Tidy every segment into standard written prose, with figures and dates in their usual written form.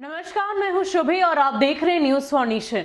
नमस्कार, मैं हूं शुभी और आप देख रहे हैं न्यूज फॉर नेशन।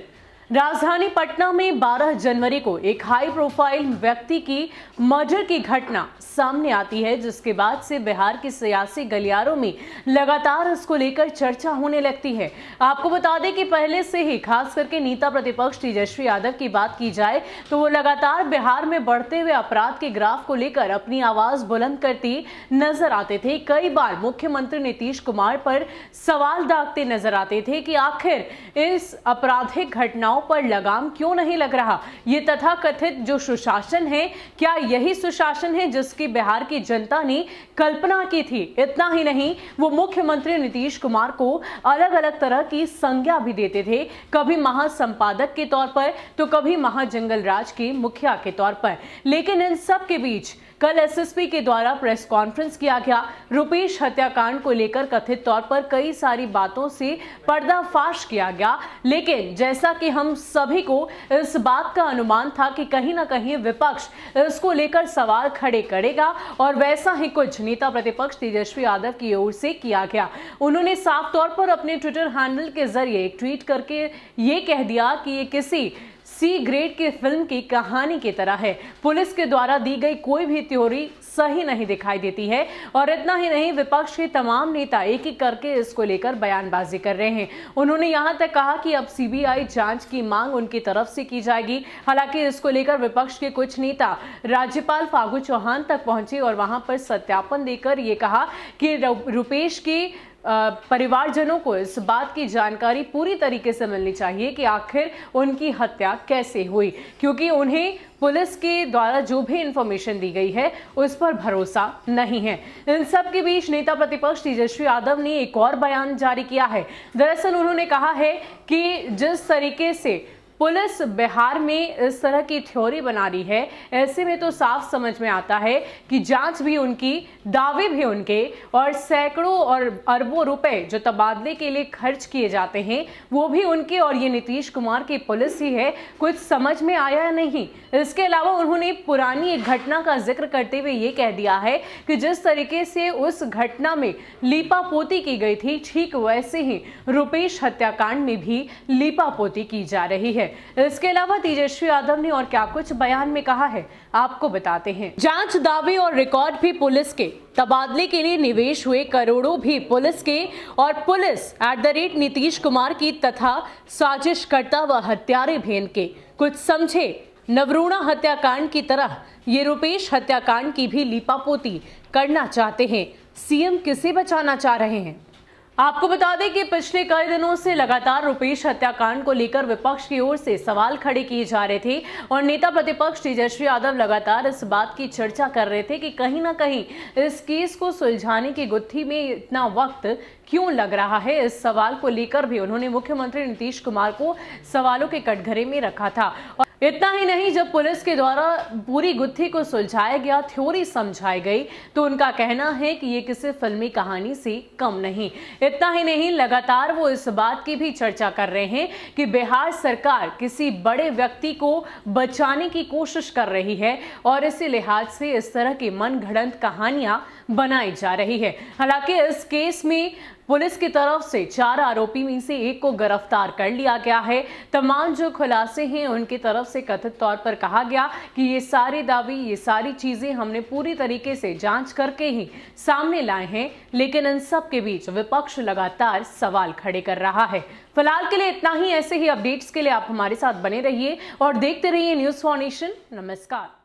राजधानी पटना में 12 जनवरी को एक हाई प्रोफाइल व्यक्ति की मर्डर की घटना सामने आती है, जिसके बाद से बिहार की सियासी गलियारों में लगातार इसको लेकर चर्चा होने लगती है। आपको बता दें कि पहले से ही खास करके नेता प्रतिपक्ष तेजस्वी यादव की बात की जाए तो वो लगातार बिहार में बढ़ते हुए अपराध के ग्राफ को लेकर अपनी आवाज बुलंद करती नजर आते थे। कई बार मुख्यमंत्री नीतीश कुमार पर सवाल दागते नजर आते थे कि आखिर इस आपराधिक घटनाओं पर लगाम क्यों नहीं लग रहा। ये तथाकथित जो सुशासन है, क्या यही सुशासन है जिसकी बिहार की जनता ने कल्पना की थी? इतना ही नहीं, वो मुख्यमंत्री नीतीश कुमार को अलग अलग तरह की संज्ञा भी देते थे, कभी महासंपादक के तौर पर तो कभी महाजंगल राज के मुखिया के तौर पर। लेकिन इन सब के बीच कल एसएसपी के द्वारा प्रेस कॉन्फ्रेंस किया गया। रुपेश हत्याकांड को लेकर कथित तौर पर कई सारी बातों से पर्दाफाश किया गया, लेकिन जैसा कि हम सभी को इस बात का अनुमान था कि कहीं ना कहीं विपक्ष इसको लेकर सवाल खड़े करेगा, और वैसा ही कुछ नेता प्रतिपक्ष तेजस्वी यादव की ओर से किया गया। उन्होंने साफ तौर पर अपने ट्विटर हैंडल के जरिए एक ट्वीट करके ये कह दिया कि ये किसी सी ग्रेड की फिल्म की कहानी की तरह है। पुलिस के द्वारा दी गई कोई भी थ्योरी सही नहीं दिखाई देती है। और इतना ही नहीं, विपक्ष के तमाम नेता एक एक करके इसको लेकर बयानबाजी कर रहे हैं। उन्होंने यहां तक कहा कि अब सीबीआई जांच की मांग उनकी तरफ से की जाएगी। हालांकि इसको लेकर विपक्ष के कुछ नेता राज्यपाल फागू चौहान तक पहुंचे और वहां पर सत्यापन देकर ये कहा कि रुपेश की परिवारजनों को इस बात की जानकारी पूरी तरीके से मिलनी चाहिए कि आखिर उनकी हत्या कैसे हुई, क्योंकि उन्हें पुलिस के द्वारा जो भी इंफॉर्मेशन दी गई है उस पर भरोसा नहीं है। इन सब के बीच नेता प्रतिपक्ष तेजस्वी यादव ने एक और बयान जारी किया है। दरअसल उन्होंने कहा है कि जिस तरीके से पुलिस बिहार में इस तरह की थ्योरी बना रही है, ऐसे में तो साफ समझ में आता है कि जांच भी उनकी, दावे भी उनके, और सैकड़ों और अरबों रुपए जो तबादले के लिए खर्च किए जाते हैं वो भी उनके, और ये नीतीश कुमार की पुलिस ही है। कुछ समझ में आया या नहीं? इसके अलावा उन्होंने पुरानी एक घटना का जिक्र करते हुए ये कह दिया है कि जिस तरीके से उस घटना में लीपापोती की गई थी, ठीक वैसे ही रुपेश हत्याकांड में भी लीपापोती की जा रही है। इसके अलावा तेजस्वी यादव ने और क्या कुछ बयान में कहा है, आपको बताते हैं। जांच, दावे और रिकॉर्ड भी पुलिस के, तबादले के लिए निवेश हुए करोड़ों भी पुलिस के, और पुलिस @ नीतीश कुमार की तथा साजिशकर्ता व हत्यारे भी इनके। कुछ समझे नवरूणा हत्याकांड की तरह ये रुपेश हत्याकांड की भी लीपापोती करना चाहते हैं। सीएम किसे बचाना चाह रहे हैं? आपको बता दें कि पिछले कई दिनों से लगातार रुपेश हत्याकांड को लेकर विपक्ष की ओर से सवाल खड़े किए जा रहे थे, और नेता प्रतिपक्ष तेजस्वी यादव लगातार इस बात की चर्चा कर रहे थे कि कहीं ना कहीं इस केस को सुलझाने की गुत्थी में इतना वक्त क्यों लग रहा है। इस सवाल को लेकर भी उन्होंने मुख्यमंत्री नीतीश कुमार को सवालों के कटघरे में रखा था। इतना ही नहीं, जब पुलिस के द्वारा पूरी गुत्थी को सुलझाया गया, थ्योरी समझाई गई, तो उनका कहना है कि ये किसी फिल्मी कहानी से कम नहीं। इतना ही नहीं, लगातार वो इस बात की भी चर्चा कर रहे हैं कि बिहार सरकार किसी बड़े व्यक्ति को बचाने की कोशिश कर रही है, और इसी लिहाज से इस तरह की मनगढ़ंत कहानियां बनाई जा रही है। हालांकि इस केस में पुलिस की तरफ से 4 आरोपी में से एक को गिरफ्तार कर लिया गया है। तमाम जो खुलासे हैं उनकी तरफ से कथित तौर पर कहा गया कि ये सारे दावे, ये सारी चीजें हमने पूरी तरीके से जांच करके ही सामने लाए हैं, लेकिन इन सब के बीच विपक्ष लगातार सवाल खड़े कर रहा है। फिलहाल के लिए इतना ही। ऐसे ही अपडेट्स के लिए आप हमारे साथ बने रहिए और देखते रहिए न्यूज फॉर नेशन। नमस्कार।